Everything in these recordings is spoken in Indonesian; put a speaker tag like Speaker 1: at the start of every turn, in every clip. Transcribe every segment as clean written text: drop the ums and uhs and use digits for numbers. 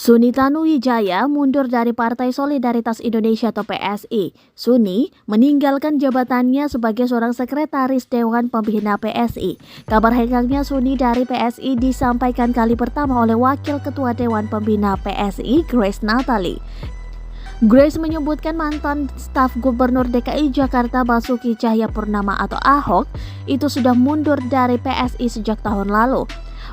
Speaker 1: Suni Tanuwijaya mundur dari Partai Solidaritas Indonesia atau PSI. Suni meninggalkan jabatannya sebagai seorang sekretaris Dewan Pembina PSI. Kabar henggangnya Suni dari PSI disampaikan kali pertama oleh Wakil Ketua Dewan Pembina PSI, Grace Natali. Grace menyebutkan mantan staf Gubernur DKI Jakarta Basuki Cahayapurnama atau Ahok itu sudah mundur dari PSI sejak tahun lalu.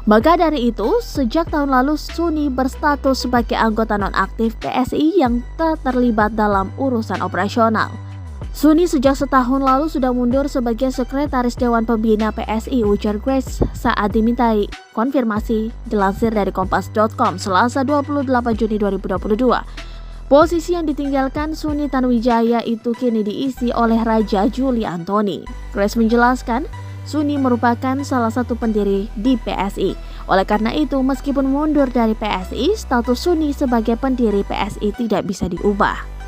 Speaker 1: Maka dari itu, sejak tahun lalu Suni berstatus sebagai anggota nonaktif PSI yang tak terlibat dalam urusan operasional. Suni sejak setahun lalu sudah mundur sebagai sekretaris Dewan Pembina PSI, ujar Grace saat dimintai konfirmasi, dilansir dari kompas.com Selasa 28 Juni 2022. Posisi yang ditinggalkan Suni Tanuwijaya itu kini diisi oleh Raja Juli Antoni. Grace menjelaskan, Suni merupakan salah satu pendiri di PSI. Oleh karena itu, meskipun mundur dari PSI, status Suni sebagai pendiri PSI tidak bisa diubah.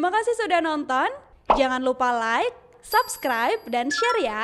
Speaker 2: Terima kasih sudah nonton. Jangan lupa like, subscribe, dan share ya.